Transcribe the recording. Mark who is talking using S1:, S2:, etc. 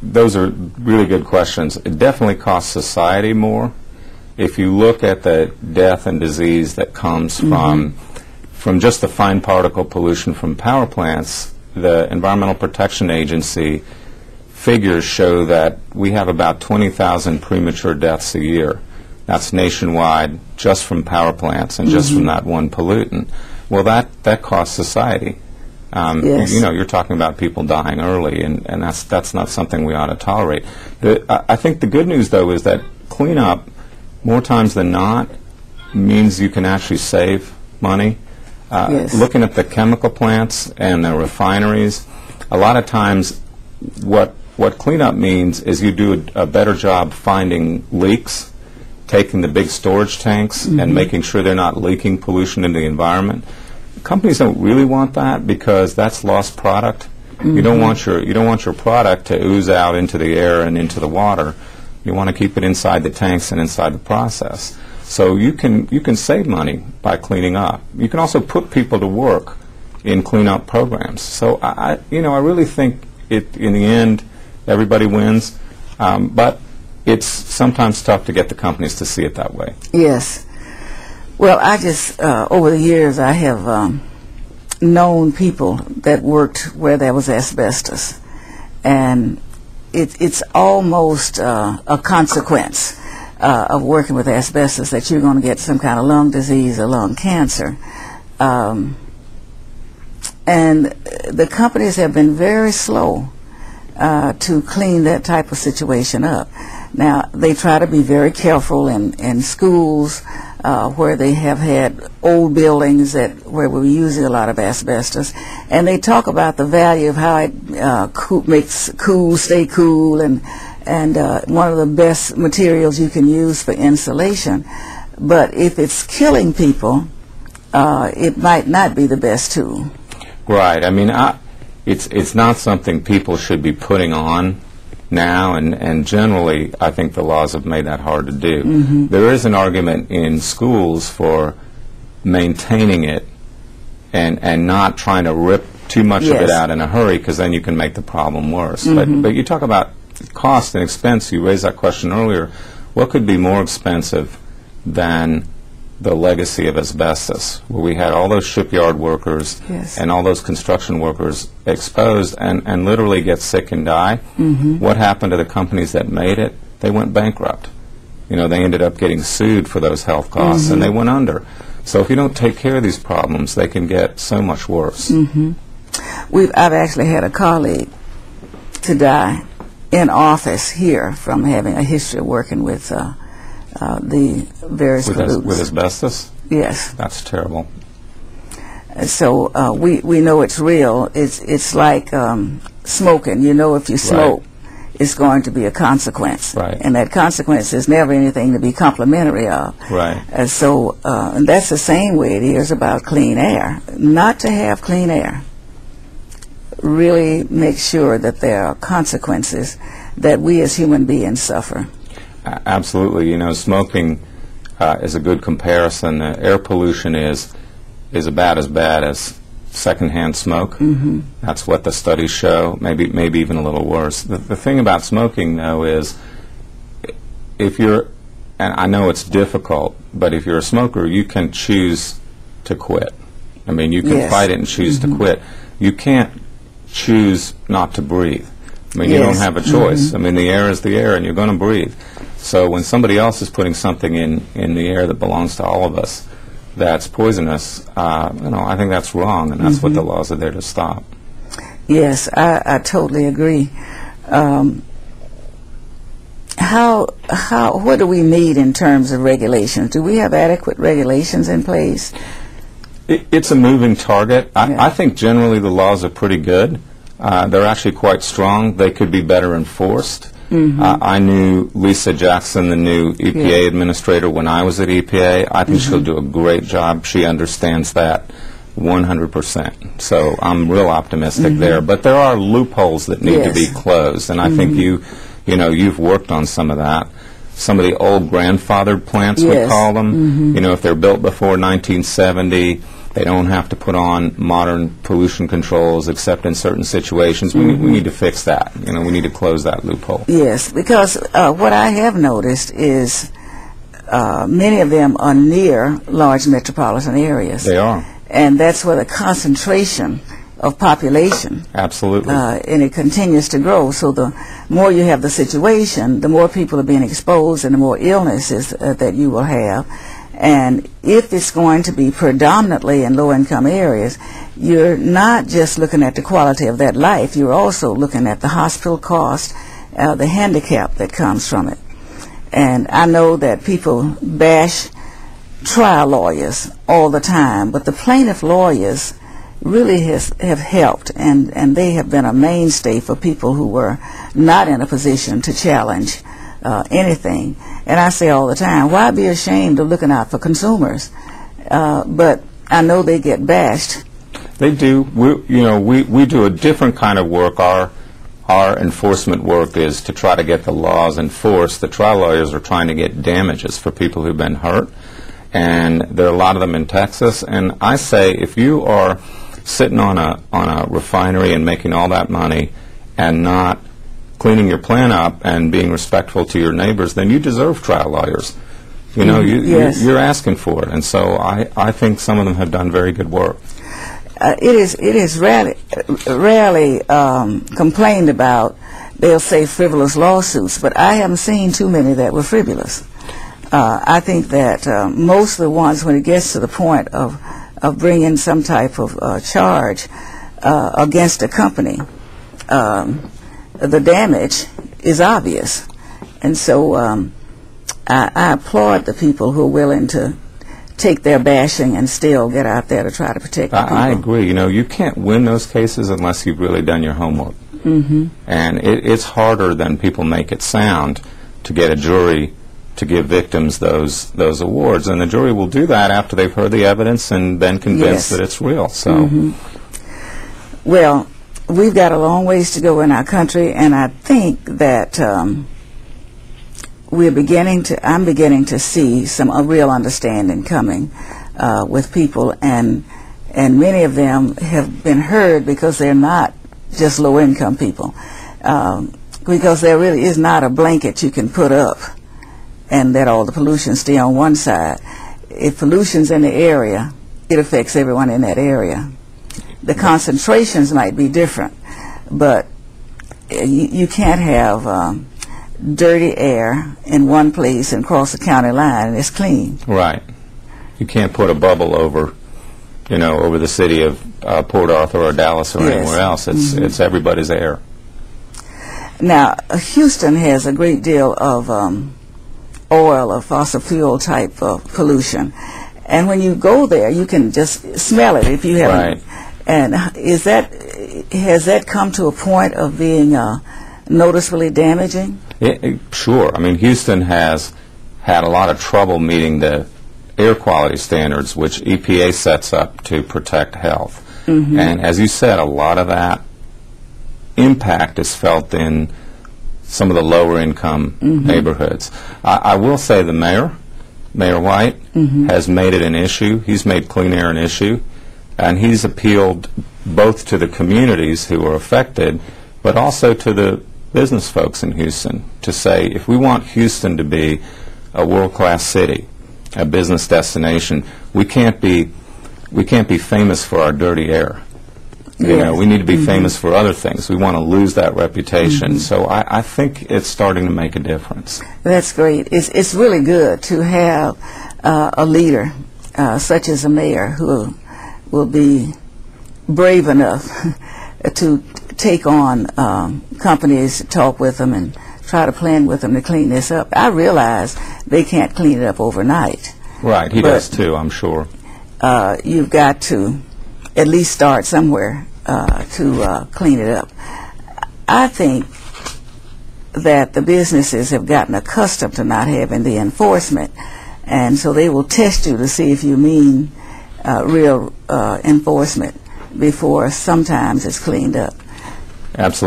S1: those are really good questions. It definitely costs society more. If you look at the death and disease that comes from just the fine particle pollution from power plants, the Environmental Protection Agency figures show that we have about 20,000 premature deaths a year. That's nationwide, just from power plants and just from that one pollutant. Well, that costs society.
S2: Yes.
S1: You know, you're talking about people dying early, and that's not something we ought to tolerate. I think the good news, though, is that cleanup, more times than not, means you can actually save money.
S2: Yes.
S1: Looking at the chemical plants and the refineries, a lot of times what cleanup means is you do a better job finding leaks, taking the big storage tanks and making sure they're not leaking pollution into the environment. Companies don't really want that because that's lost product. You don't want your product to ooze out into the air and into the water. You want to keep it inside the tanks and inside the process. So you can save money by cleaning up. You can also put people to work in cleanup programs. So I really think in the end everybody wins, but it's sometimes tough to get the companies to see it that way.
S2: Yes. Well, I just, over the years, I have known people that worked where there was asbestos. And it's almost a consequence of working with asbestos that you're going to get some kind of lung disease or lung cancer. And the companies have been very slow to clean that type of situation up. Now, they try to be very careful in schools where they have had old buildings where we were using a lot of asbestos, and they talk about the value of how it makes stay cool, and one of the best materials you can use for insulation. But if it's killing people, it might not be the best tool.
S1: Right. I mean, it's not something people should be putting on now, and generally I think the laws have made that hard to do. There is an argument in schools for maintaining it and not trying to rip too much of it out in a hurry, because then you can make the problem worse. But you talk about cost and expense. You raised that question earlier. What could be more expensive than the legacy of asbestos, where we had all those shipyard workers and all those construction workers exposed and literally get sick and die? What happened to the companies that made it? They went bankrupt. You know, they ended up getting sued for those health costs, and they went under. So if you don't take care of these problems, they can get so much worse.
S2: I've actually had a colleague to die in office here from having a history of working with the various pollutants.
S1: With asbestos?
S2: Yes.
S1: That's terrible.
S2: So we know it's real. It's like smoking. You know, if you smoke, it's going to be a consequence.
S1: Right.
S2: And that consequence is never anything to be complimentary of.
S1: Right.
S2: And that's the same way it is about clean air. Not to have clean air really make sure that there are consequences that we as human beings suffer.
S1: Absolutely. You know, smoking is a good comparison. Air pollution is about as bad as secondhand smoke. That's what the studies show, maybe even a little worse. The thing about smoking, though, is if you're, and I know it's difficult, but if you're a smoker, you can choose to quit. I mean, you can fight it and choose to quit. You can't choose not to breathe. I mean, you don't have a choice. I mean, the air is the air, and you're going to breathe. So when somebody else is putting something in the air that belongs to all of us that's poisonous, I think that's wrong, and that's what the laws are there to stop.
S2: Yes, I totally agree. What do we need in terms of regulations? Do we have adequate regulations in place?
S1: It's a moving target. I think generally the laws are pretty good. They're actually quite strong. They could be better enforced. I knew Lisa Jackson, the new EPA administrator, when I was at EPA. I think she'll do a great job. She understands that 100%. So I'm real optimistic there. But there are loopholes that need to be closed, and I think you've worked on some of that. Some of the old grandfathered plants, we call them. You know, if they're built before 1970, They don't have to put on modern pollution controls except in certain situations. We need to fix that. You know, we need to close that loophole.
S2: Yes, because what I have noticed is many of them are near large metropolitan areas.
S1: They are.
S2: And that's where the concentration of population.
S1: Absolutely.
S2: And it continues to grow. So the more you have the situation, the more people are being exposed and the more illnesses that you will have. And if it's going to be predominantly in low-income areas, you're not just looking at the quality of that life, you're also looking at the hospital cost, the handicap that comes from it. And I know that people bash trial lawyers all the time, but the plaintiff lawyers really have helped, and they have been a mainstay for people who were not in a position to challenge anything. And I say all the time, why be ashamed of looking out for consumers? But I know they get bashed.
S1: They do. We do a different kind of work. Our enforcement work is to try to get the laws enforced. The trial lawyers are trying to get damages for people who've been hurt, and there are a lot of them in Texas. And I say, if you are sitting on a refinery and making all that money and not cleaning your plant up and being respectful to your neighbors, then you deserve trial lawyers. You know,
S2: yes.
S1: You're asking for it, and so I think some of them have done very good work.
S2: It is rarely complained about. They'll say frivolous lawsuits, but I haven't seen too many that were frivolous. I think that most of the ones, when it gets to the point of bringing some type of charge against a company, the damage is obvious. And so I applaud the people who are willing to take their bashing and still get out there to try to protect the people.
S1: I agree. You know, you can't win those cases unless you've really done your homework.
S2: Mm-hmm.
S1: And it's harder than people make it sound to get a jury to give victims those awards. And the jury will do that after they've heard the evidence and been convinced that it's real. So,
S2: well, we've got a long ways to go in our country, and I think that I'm beginning to see a real understanding coming with people, and many of them have been heard because they're not just low-income people, because there really is not a blanket you can put up and let all the pollution stay on one side. If pollution's in the area, it affects everyone in that area. The concentrations might be different, but you can't have dirty air in one place and cross the county line and it's clean.
S1: Right. You can't put a bubble over the city of Port Arthur or Dallas or anywhere else. It's everybody's air.
S2: Now, Houston has a great deal of oil or fossil fuel type of pollution, and when you go there, you can just smell it if you haven't. Right. And has that come to a point of being noticeably damaging?
S1: Sure. I mean, Houston has had a lot of trouble meeting the air quality standards which EPA sets up to protect health. Mm-hmm. And as you said, a lot of that impact is felt in some of the lower income neighborhoods. I will say the Mayor White, has made it an issue. He's made clean air an issue, and he's appealed both to the communities who are affected, but also to the business folks in Houston to say, if we want Houston to be a world-class city, a business destination, we can't be famous for our dirty air. You know, we need to be famous for other things. We want to lose that reputation. So I think it's starting to make a difference.
S2: That's great. It's really good to have a leader such as a mayor who will be brave enough to take on companies, talk with them, and try to plan with them to clean this up. I realize they can't clean it up overnight.
S1: Right, he does too, I'm sure.
S2: You've got to at least start somewhere to clean it up. I think that the businesses have gotten accustomed to not having the enforcement, and so they will test you to see if you mean real enforcement before sometimes it's cleaned up.
S1: Absolutely.